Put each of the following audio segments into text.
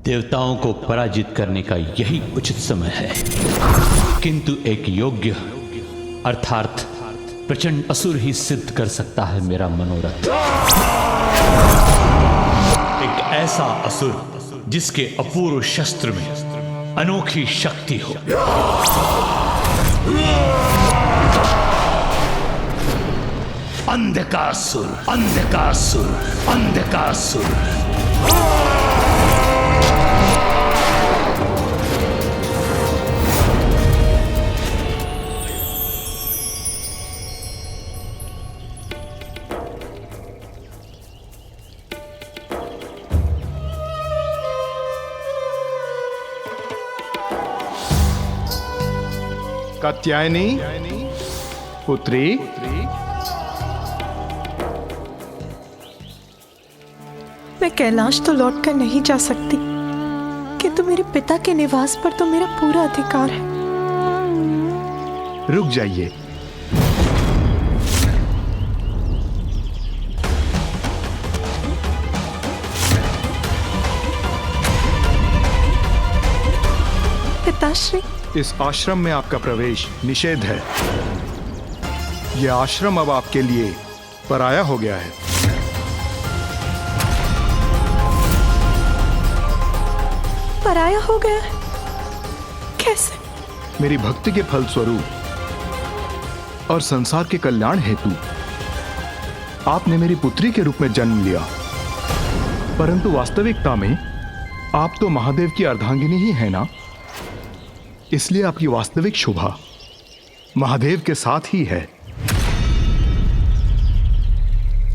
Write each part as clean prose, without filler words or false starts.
देवताओं को पराजित करने का यही उचित समय है, किंतु एक योग्य अर्थात प्रचंड असुर ही सिद्ध कर सकता है मेरा मनोरथ। एक ऐसा असुर जिसके अपूर्व शस्त्र में अनोखी शक्ति हो। अंधकासुर, अंधकासुर, अंधकासुर। कात्यायनी पुत्री, मैं कैलाश तो लौटकर नहीं जा सकती, किंतु मेरे पिता के निवास पर तो मेरा पूरा अधिकार है। रुक जाइए। पिताश्री, इस आश्रम में आपका प्रवेश निषेध है। यह आश्रम अब आपके लिए पराया हो गया है। पराया हो गया है? कैसे? मेरी भक्ति के फलस्वरूप और संसार के कल्याण हेतु आपने मेरी पुत्री के रूप में जन्म लिया, परंतु वास्तविकता में आप तो महादेव की अर्धांगिनी ही है ना। इसलिए आपकी वास्तविक शोभा महादेव के साथ ही है।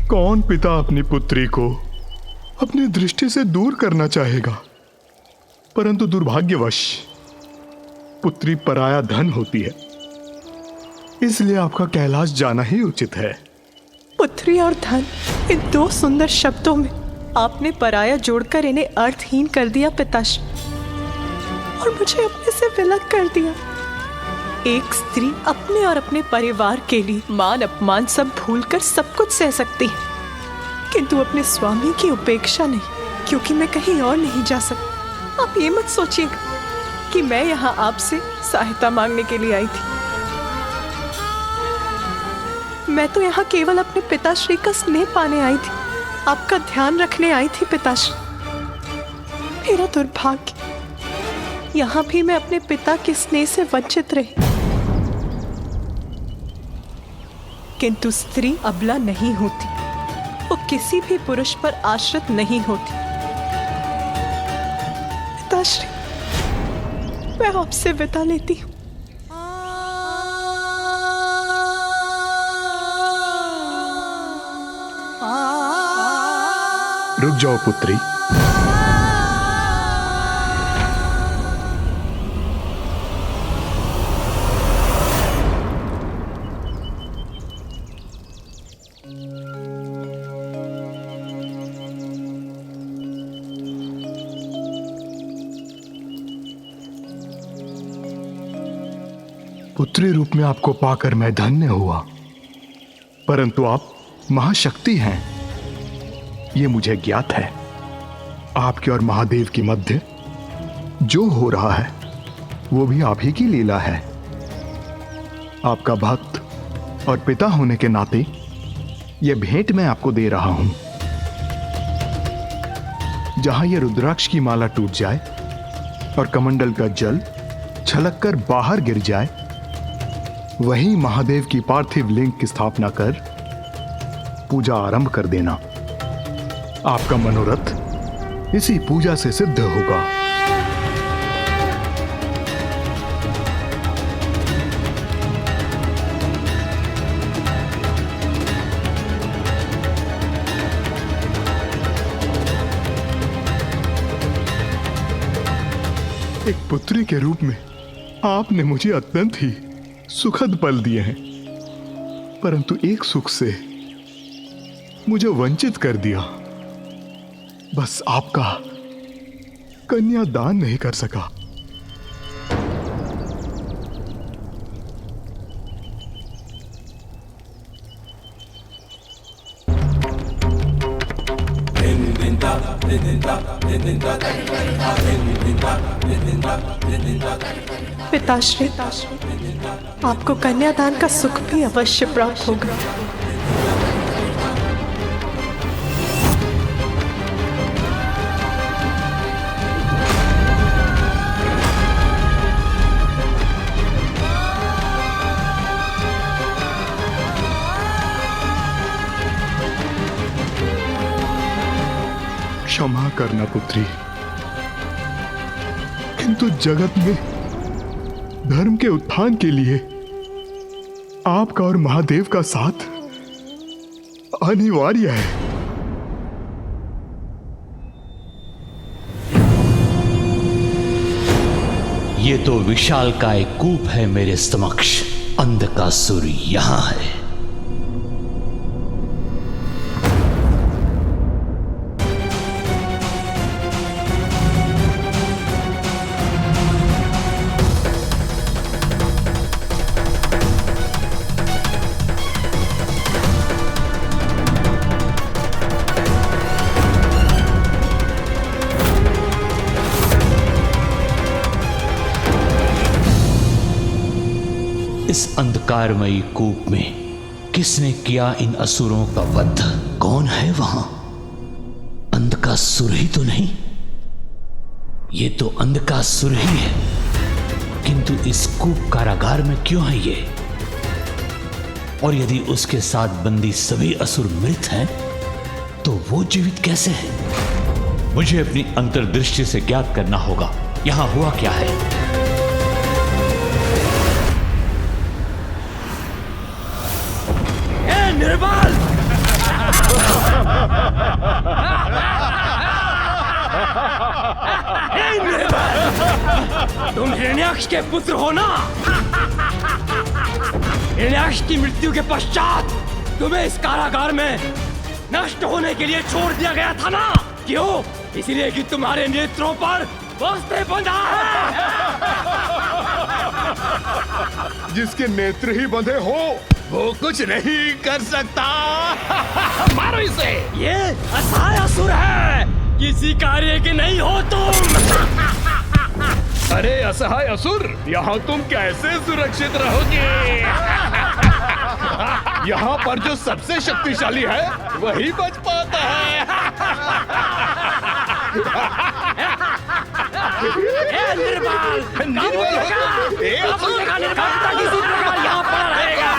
कौन पिता अपनी पुत्री को अपनी दृष्टि से दूर करना चाहेगा, परंतु दुर्भाग्यवश पुत्री पराया धन होती है, इसलिए आपका कैलाश जाना ही उचित है। पुत्री और धन, इन दो सुंदर शब्दों में आपने पराया जोड़कर इन्हें अर्थहीन कर दिया पिताश्री, और मुझे अपने से विलग कर दिया। एक स्त्री अपने और अपने परिवार के लिए मान अपमान सब भूलकर सब कुछ सह सकती है, किंतु अपने स्वामी की उपेक्षा नहीं, क्योंकि मैं कहीं और नहीं जा सकती। आप ये मत सोचिएगा कि मैं यहाँ आपसे सहायता मांगने के लिए आई थी। मैं तो यहाँ केवल अपने पिताश्री का स्नेह पाने आई थी, आपका ध्यान रखने आई थी पिताश्री। मेरा दुर्भाग्य, यहाँ भी मैं अपने पिता के स्नेह से वंचित रही। किंतु स्त्री अबला नहीं होती, वो किसी भी पुरुष पर आश्रित नहीं होती। पिताश्री, मैं आपसे विदा लेती हूँ। रुक जाओ पुत्री। पुत्री रूप में आपको पाकर मैं धन्य हुआ, परंतु आप महाशक्ति हैं, ये मुझे ज्ञात है। आपके और महादेव की मध्य जो हो रहा है वो भी आप ही की लीला है। आपका भक्त और पिता होने के नाते यह भेंट मैं आपको दे रहा हूं। जहां यह रुद्राक्ष की माला टूट जाए और कमंडल का जल छलककर बाहर गिर जाए, वहीं महादेव की पार्थिव लिंग की स्थापना कर पूजा आरंभ कर देना। आपका मनोरथ इसी पूजा से सिद्ध होगा। एक पुत्री के रूप में आपने मुझे अत्यंत ही सुखद पल दिए हैं, परंतु एक सुख से मुझे वंचित कर दिया। बस आपका कन्यादान नहीं कर सका। Inventa पिताश्री, आपको कन्यादान का सुख भी अवश्य प्राप्त होगा। क्षमा करना पुत्री, किंतु जगत में धर्म के उत्थान के लिए आपका और महादेव का साथ अनिवार्य है। ये तो विशालकाय कूप है मेरे समक्ष। अंधकासुर यहां है। इस अंधकारमयी कूप में किसने किया इन असुरों का वध? कौन है वहां? अंधकासुर ही तो नहीं? ये तो अंधकासुर ही है, किंतु इस कूप कारागार में क्यों है ये? और यदि उसके साथ बंदी सभी असुर मृत हैं, तो वो जीवित कैसे हैं? मुझे अपनी अंतर्दृष्टि से ज्ञात करना होगा यहां हुआ क्या है। निर्बल! निर्बल! तुम हिरण्याक्ष के पुत्र हो ना? हिरण्याक्ष की मृत्यु के पश्चात तुम्हें इस कारागार में नष्ट होने के लिए छोड़ दिया गया था ना? क्यों? इसलिए कि तुम्हारे नेत्रों पर वस्त्र बंधा है। जिसके नेत्र ही बंधे हो वो कुछ नहीं कर सकता। मारो इसे। ये असहाय असुर है, किसी कार्य के नहीं हो तुम। अरे असहाय असुर, यहाँ तुम कैसे सुरक्षित रहोगे? यहाँ पर जो सबसे शक्तिशाली है वही बच पाता है। निर्बल! किसी प्रकार यहाँ पड़ा रहेगा।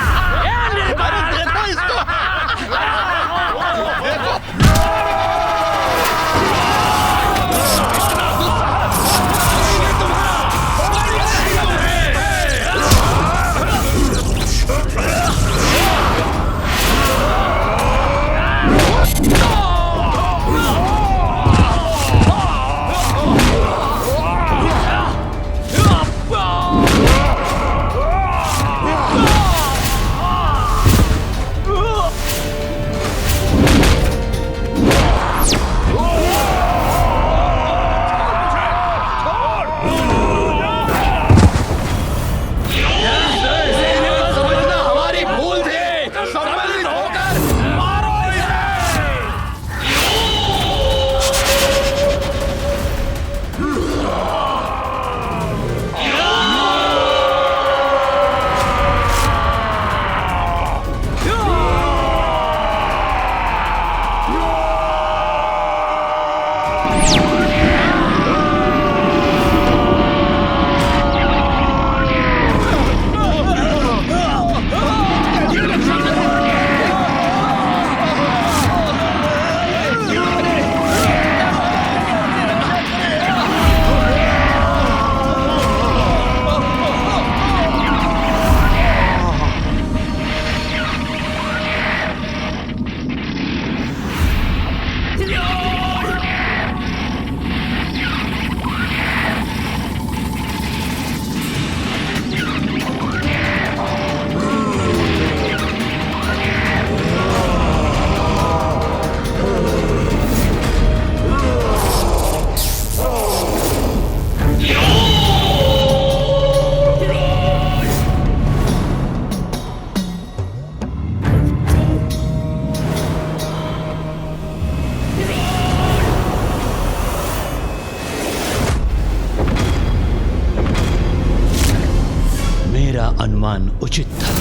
अनुमान उचित था।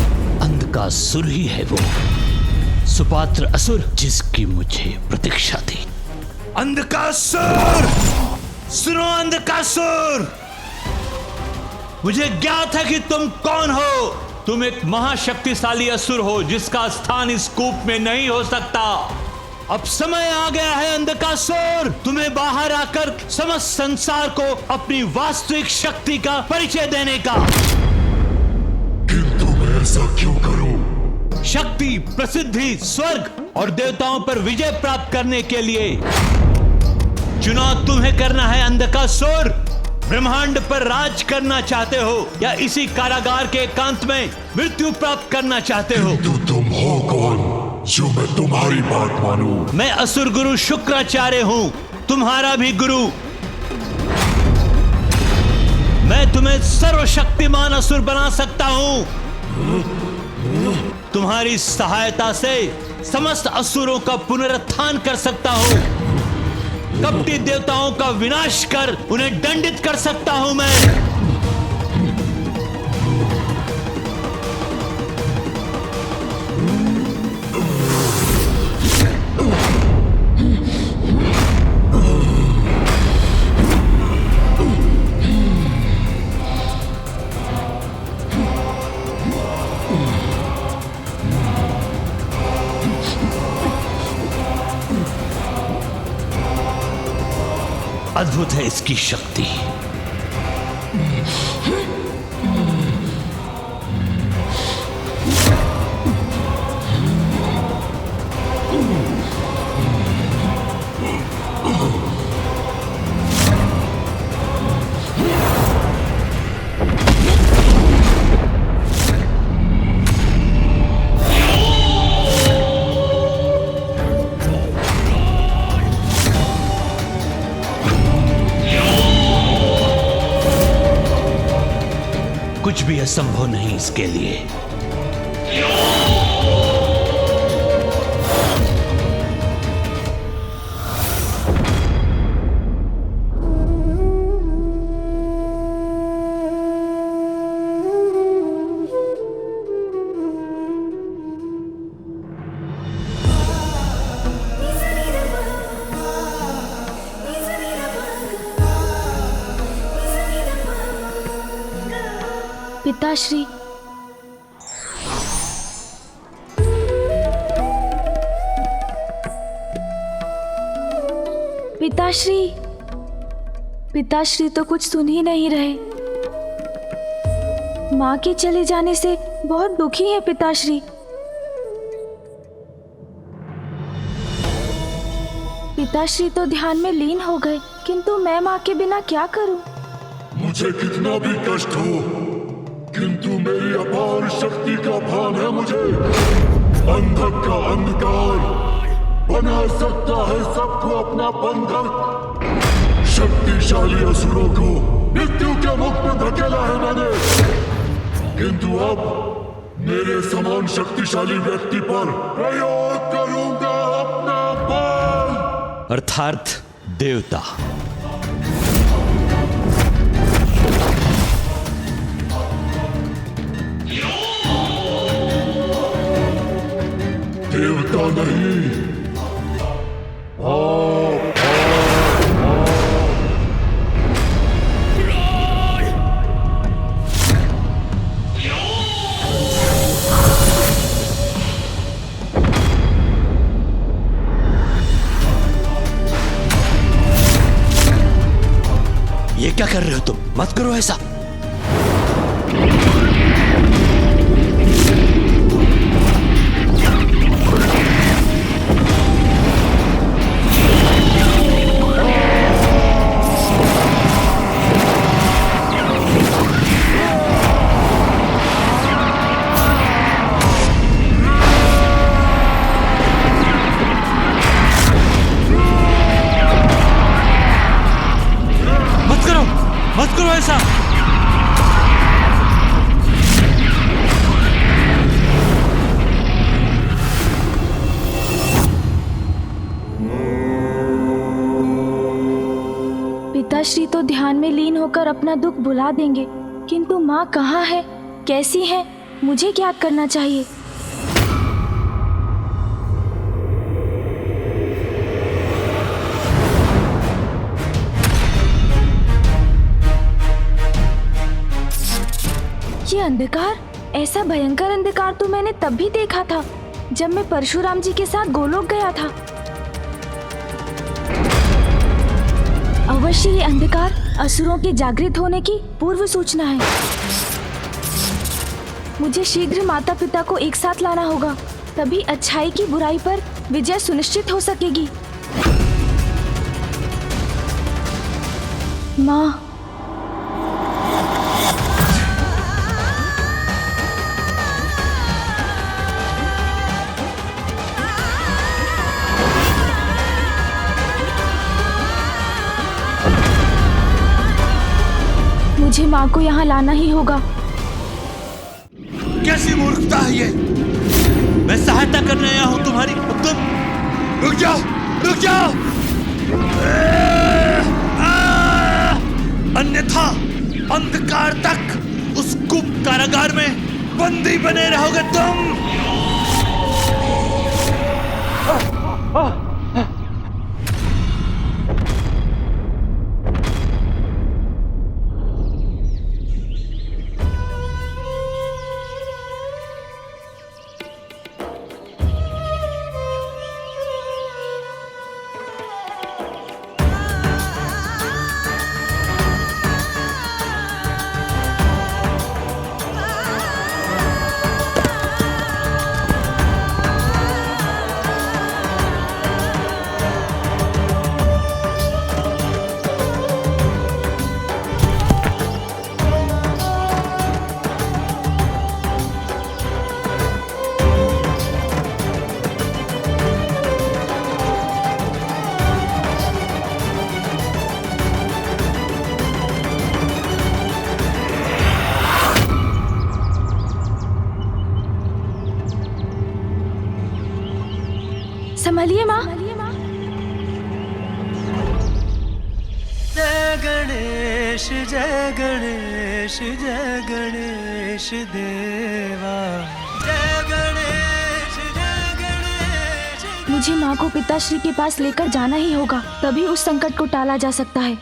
अंधकासुर ही है वो सुपात्र असुर जिसकी मुझे प्रतीक्षा थी। अंधकासुर, सुनो अंधकासुर, मुझे ज्ञात है कि तुम कौन हो। तुम एक महाशक्तिशाली असुर हो जिसका स्थान इस कूप में नहीं हो सकता। अब समय आ गया है अंधकासुर, तुम्हें बाहर आकर समस्त संसार को अपनी वास्तविक शक्ति का परिचय देने का। किंतु मैं ऐसा क्यों करूं? शक्ति, प्रसिद्धि, स्वर्ग और देवताओं पर विजय प्राप्त करने के लिए चुनाव तुम्हें करना है अंधकासुर। ब्रह्मांड पर राज करना चाहते हो या इसी कारागार के एकांत में मृत्यु प्राप्त करना चाहते हो? किंतु तुम हो कौन जो मैं तुम्हारी बात मानूं? मैं असुर गुरु शुक्राचार्य हूं, तुम्हारा भी गुरु। मैं तुम्हें सर्वशक्तिमान असुर बना सकता हूं। तुम्हारी सहायता से समस्त असुरों का पुनरुत्थान कर सकता हूं। कपटी देवताओं का विनाश कर उन्हें दंडित कर सकता हूं मैं। अद्भुत है इसकी शक्ति। कुछ भी असंभव नहीं इसके लिए। पिताश्री, पिताश्री, पिताश्री तो कुछ सुन ही नहीं रहे। माँ के चले जाने से बहुत दुखी है पिताश्री। पिताश्री तो ध्यान में लीन हो गए, किंतु मैं माँ के बिना क्या करूं? मुझे कितना भी कष्ट हो, किंतु मेरी अपार शक्ति का भान है मुझे। अंधक का अंधकार बना सकता है सबको अपना बंधक। शक्तिशाली असुरों को मृत्यु के मुख में धकेला है मैंने, किंतु अब मेरे समान शक्तिशाली व्यक्ति पर प्रयोग करूंगा अपना बल। अर्थात देवता। देवता नहीं, ये क्या कर रहे हो तुम? मत करो ऐसा। मत करो ऐसा। पिताश्री तो ध्यान में लीन होकर अपना दुख भुला देंगे, किंतु माँ कहाँ है, कैसी है, मुझे ज्ञात करना चाहिए। ये अंधकार, ऐसा भयंकर अंधकार तो मैंने तब भी देखा था जब मैं परशुराम जी के साथ गोलोक गया था। अवश्य ये अंधकार असुरों के जागृत होने की पूर्व सूचना है। मुझे शीघ्र माता पिता को एक साथ लाना होगा, तभी अच्छाई की बुराई पर विजय सुनिश्चित हो सकेगी। माँ, मुझे माँ को यहाँ लाना ही होगा। कैसी मूर्खता है ये? मैं सहायता करने आया हूं तुम्हारी, तुम रुक जाओ, रुक जाओ। अन्यथा अंधकार तक उस गुप्त कारागार में बंदी बने रहोगे तुम। संभलिए माँ। जय गणेश जय गणेश जय गणेश देवा, जय गणेश जय गणेश। मुझे माँ को पिताश्री के पास लेकर जाना ही होगा, तभी उस संकट को टाला जा सकता है।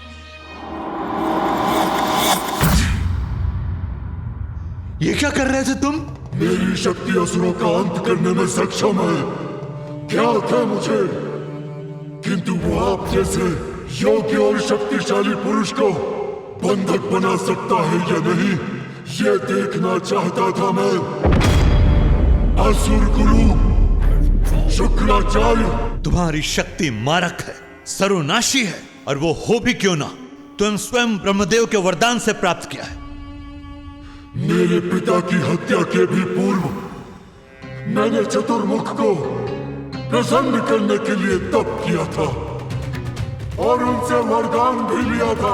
ये क्या कर रहे थे तुम? मेरी शक्ति असुरों का अंत करने में सक्षम है, ज्ञात है मुझे, किंतु वो आप जैसे योग्य और शक्तिशाली पुरुष को बंधक बना सकता है या नहीं, ये देखना चाहता था मैं। असुर गुरु शुक्राचार्य, तुम्हारी शक्ति मारक है, सर्वनाशी है, और वो हो भी क्यों ना, तुम स्वयं ब्रह्मदेव के वरदान से प्राप्त किया है। मेरे पिता की हत्या के भी पूर्व मैंने चतुर्मुख को प्रसन्न करने के लिए तप किया था और उनसे वरदान भी लिया था।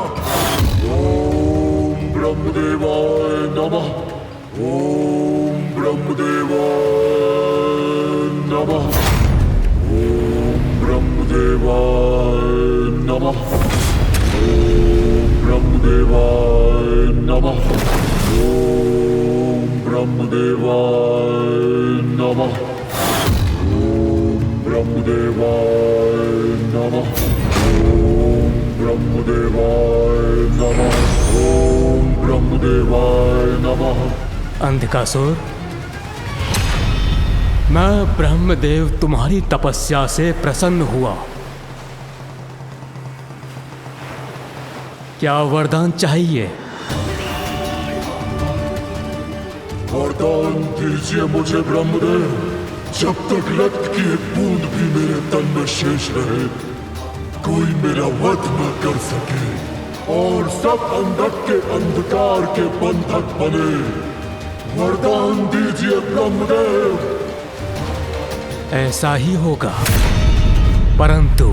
ओम ब्रह्मदेवाय नमः, ओम ब्रह्मदेवाय नमः, ओम ब्रह्मदेवाय नमः, ओम ब्रह्मदेवाय नमः, ओम ब्रह्मदेवाय नमः, ब्रह्मदेवाय नमः, ओम ब्रह्मदेवाय नमः, ओम ब्रह्मदेवाय नमः। अंधकासुर, मैं ब्रह्मदेव तुम्हारी तपस्या से प्रसन्न हुआ। क्या वरदान चाहिए? वरदान दीजिए मुझे ब्रह्मदेव, जब तक रक्त की एक बूंद भी मेरे तन में शेष रहे, कोई मेरा वध न कर सके और सब अंधक के अंधकार के बंधक बने। वरदान दीजिए ब्रह्मदेव। ऐसा ही होगा, परंतु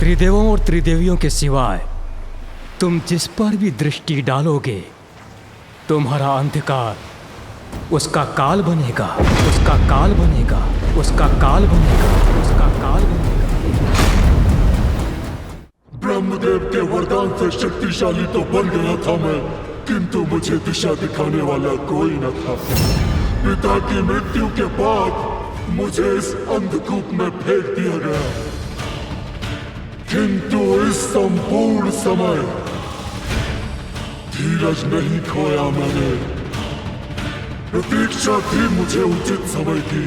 त्रिदेवों और त्रिदेवियों के सिवाय तुम जिस पर भी दृष्टि डालोगे, तुम्हारा अंधकार उसका काल बनेगा, उसका काल बनेगा, उसका काल बनेगा, उसका काल बनेगा। ब्रह्मदेव के वरदान से शक्तिशाली तो बन गया था मैं, किंतु मुझे दिशा दिखाने वाला कोई न था। पिता की मृत्यु के बाद मुझे इस अंधकूप में फेंक दिया गया, किंतु इस संपूर्ण समय धीरज नहीं खोया मैंने। प्रतीक्षा थी मुझे उचित समय की,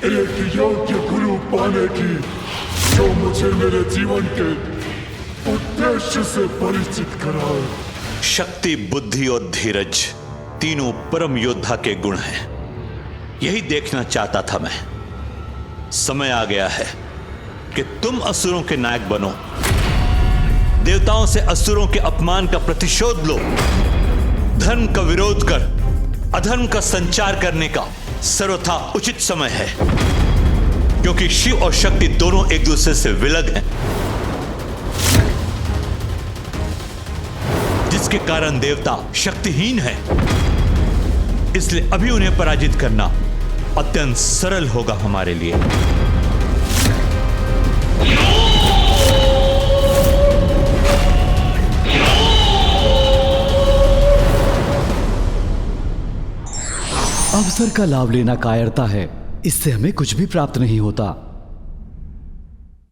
एक योग्य गुरु पाने की, जो मुझे मेरे जीवन के उद्देश्य से परिचित कराए। शक्ति, बुद्धि और धीरज तीनों परम योद्धा के गुण हैं। यही देखना चाहता था मैं। समय आ गया है कि तुम असुरों के नायक बनो, देवताओं से असुरों के अपमान का प्रतिशोध लो, धर्म का विरोध कर अधर्म का संचार करने का सर्वथा उचित समय है, क्योंकि शिव और शक्ति दोनों एक दूसरे से विलग हैं, जिसके कारण देवता शक्तिहीन है। इसलिए अभी उन्हें पराजित करना अत्यंत सरल होगा हमारे लिए। अवसर का लाभ लेना कायरता है, इससे हमें कुछ भी प्राप्त नहीं होता।